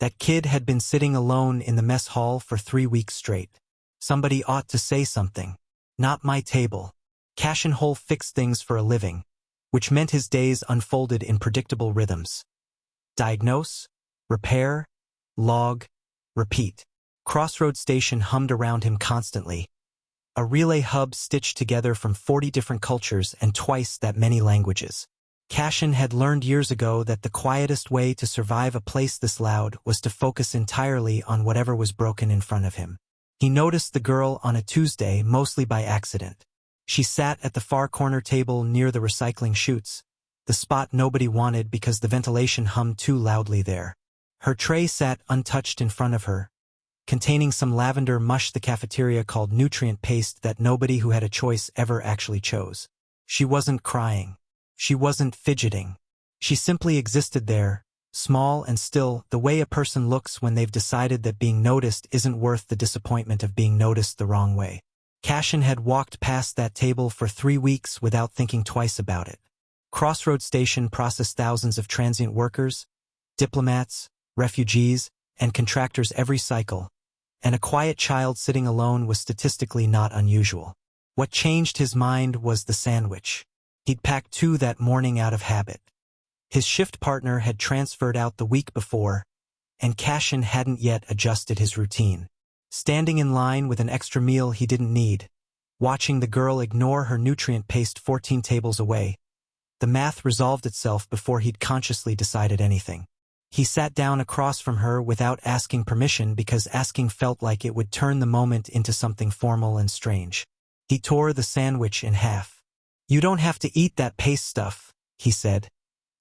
That kid had been sitting alone in the mess hall for 3 weeks straight. Somebody ought to say something. Not my table. Cash and Hole fixed things for a living, which meant his days unfolded in predictable rhythms. Diagnose, repair, log, repeat. Crossroad Station hummed around him constantly. A relay hub stitched together from 40 different cultures and twice that many languages. Cashin had learned years ago that the quietest way to survive a place this loud was to focus entirely on whatever was broken in front of him. He noticed the girl on a Tuesday mostly by accident. She sat at the far corner table near the recycling chutes, the spot nobody wanted because the ventilation hummed too loudly there. Her tray sat untouched in front of her, containing some lavender mush the cafeteria called nutrient paste that nobody who had a choice ever actually chose. She wasn't crying. She wasn't fidgeting. She simply existed there, small and still, the way a person looks when they've decided that being noticed isn't worth the disappointment of being noticed the wrong way. Cashin had walked past that table for 3 weeks without thinking twice about it. Crossroad Station processed thousands of transient workers, diplomats, refugees, and contractors every cycle, and a quiet child sitting alone was statistically not unusual. What changed his mind was the sandwich. He'd packed 2 that morning out of habit. His shift partner had transferred out the week before, and Cashin hadn't yet adjusted his routine. Standing in line with an extra meal he didn't need, watching the girl ignore her nutrient paste 14 tables away, the math resolved itself before he'd consciously decided anything. He sat down across from her without asking permission because asking felt like it would turn the moment into something formal and strange. He tore the sandwich in half. "You don't have to eat that paste stuff," he said,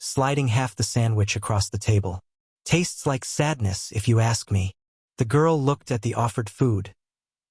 sliding half the sandwich across the table. "Tastes like sadness, if you ask me." The girl looked at the offered food,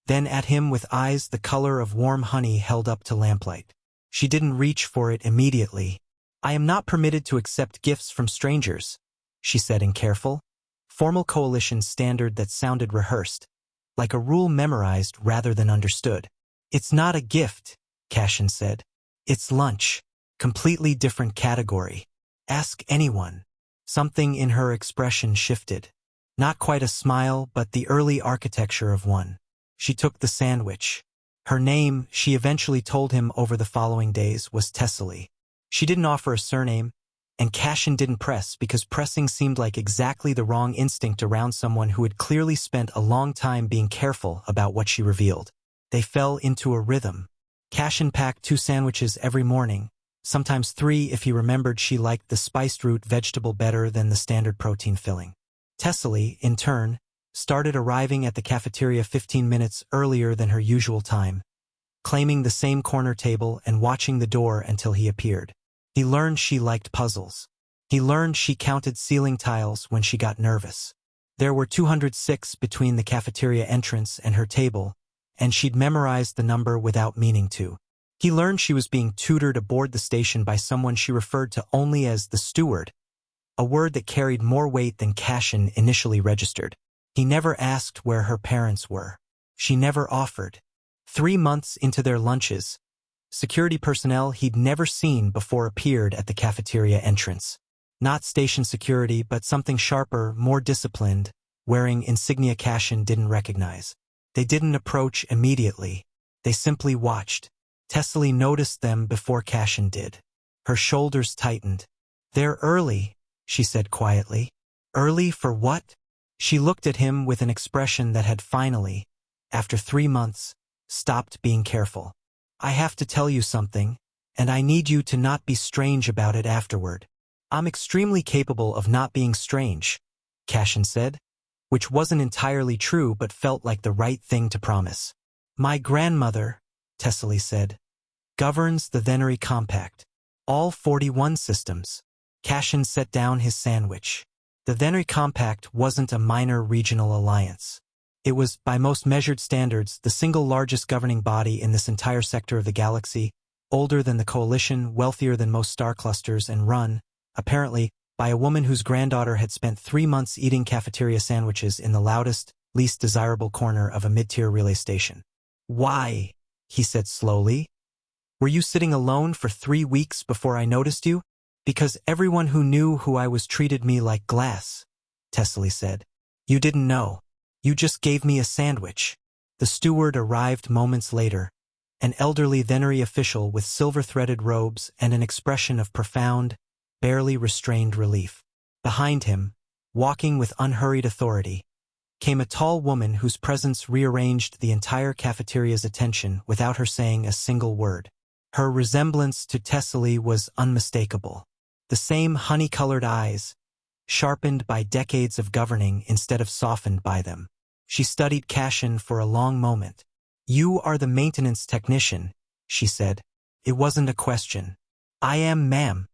then at him with eyes the color of warm honey held up to lamplight. She didn't reach for it immediately. "I am not permitted to accept gifts from strangers," she said in careful, formal coalition standard that sounded rehearsed, like a rule memorized rather than understood. "It's not a gift," Cashin said. "It's lunch. Completely different category. Ask anyone." Something in her expression shifted. Not quite a smile, but the early architecture of one. She took the sandwich. Her name, she eventually told him over the following days, was Tessely. She didn't offer a surname, and Cashin didn't press because pressing seemed like exactly the wrong instinct around someone who had clearly spent a long time being careful about what she revealed. They fell into a rhythm. Cashin packed 2 sandwiches every morning, sometimes 3 if he remembered she liked the spiced root vegetable better than the standard protein filling. Tessely, in turn, started arriving at the cafeteria 15 minutes earlier than her usual time, claiming the same corner table and watching the door until he appeared. He learned she liked puzzles. He learned she counted ceiling tiles when she got nervous. There were 206 between the cafeteria entrance and her table, and she'd memorized the number without meaning to. He learned she was being tutored aboard the station by someone she referred to only as the steward, a word that carried more weight than Cashin initially registered. He never asked where her parents were. She never offered. 3 months into their lunches, security personnel he'd never seen before appeared at the cafeteria entrance. Not station security, but something sharper, more disciplined, wearing insignia Cashin didn't recognize. They didn't approach immediately. They simply watched. Tessely noticed them before Cashin did. Her shoulders tightened. "They're early," she said quietly. "Early for what?" She looked at him with an expression that had finally, after 3 months, stopped being careful. "I have to tell you something, and I need you to not be strange about it afterward." "I'm extremely capable of not being strange," Cashin said, which wasn't entirely true but felt like the right thing to promise. "My grandmother," Tessely said, "governs the Venere Compact. All 41 systems." Cashin set down his sandwich. The Venere Compact wasn't a minor regional alliance. It was, by most measured standards, the single largest governing body in this entire sector of the galaxy, older than the Coalition, wealthier than most star clusters, and run, apparently, by a woman whose granddaughter had spent 3 months eating cafeteria sandwiches in the loudest, least desirable corner of a mid-tier relay station. "Why?" he said slowly. "Were you sitting alone for 3 weeks before I noticed you?" "Because everyone who knew who I was treated me like glass," Tessely said. You didn't know. You just gave me a sandwich. The steward arrived moments later, an elderly venery official with silver-threaded robes and an expression of profound, barely restrained relief. Behind him, walking with unhurried authority, came a tall woman whose presence rearranged the entire cafeteria's attention without her saying a single word. Her resemblance to Thessaly was unmistakable. The same honey-colored eyes, sharpened by decades of governing instead of softened by them. She studied Cashin for a long moment. "You are the maintenance technician," she said. It wasn't a question. "I am, ma'am.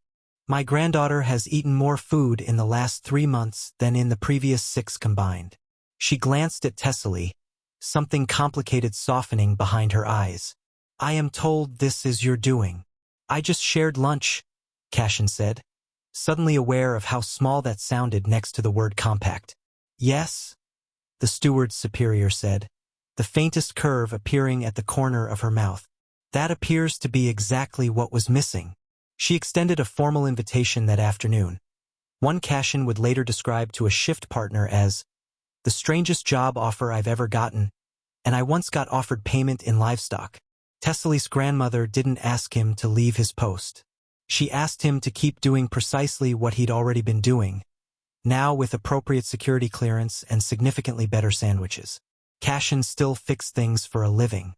My granddaughter has eaten more food in the last 3 months than in the previous 6 combined." She glanced at Thessaly, something complicated softening behind her eyes. "I am told this is your doing." "I just shared lunch," Cashin said, suddenly aware of how small that sounded next to the word compact. "Yes?" the steward's superior said, the faintest curve appearing at the corner of her mouth. "That appears to be exactly what was missing." She extended a formal invitation that afternoon. One Cashin would later describe to a shift partner as, "The strangest job offer I've ever gotten, and I once got offered payment in livestock." Thessaly's grandmother didn't ask him to leave his post. She asked him to keep doing precisely what he'd already been doing, now with appropriate security clearance and significantly better sandwiches. Cashin still fixed things for a living.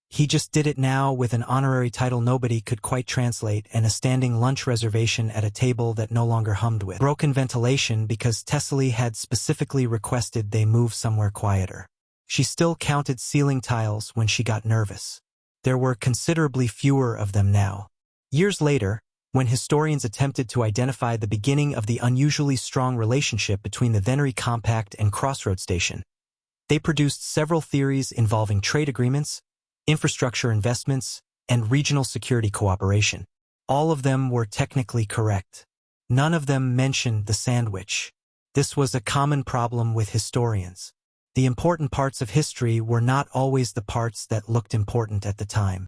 He just did it now with an honorary title nobody could quite translate and a standing lunch reservation at a table that no longer hummed with broken ventilation because Thessaly had specifically requested they move somewhere quieter. She still counted ceiling tiles when she got nervous. There were considerably fewer of them now. Years later, when historians attempted to identify the beginning of the unusually strong relationship between the Venery Compact and Crossroads Station, they produced several theories involving trade agreements, infrastructure investments, and regional security cooperation. All of them were technically correct. None of them mentioned the sandwich. This was a common problem with historians. The important parts of history were not always the parts that looked important at the time.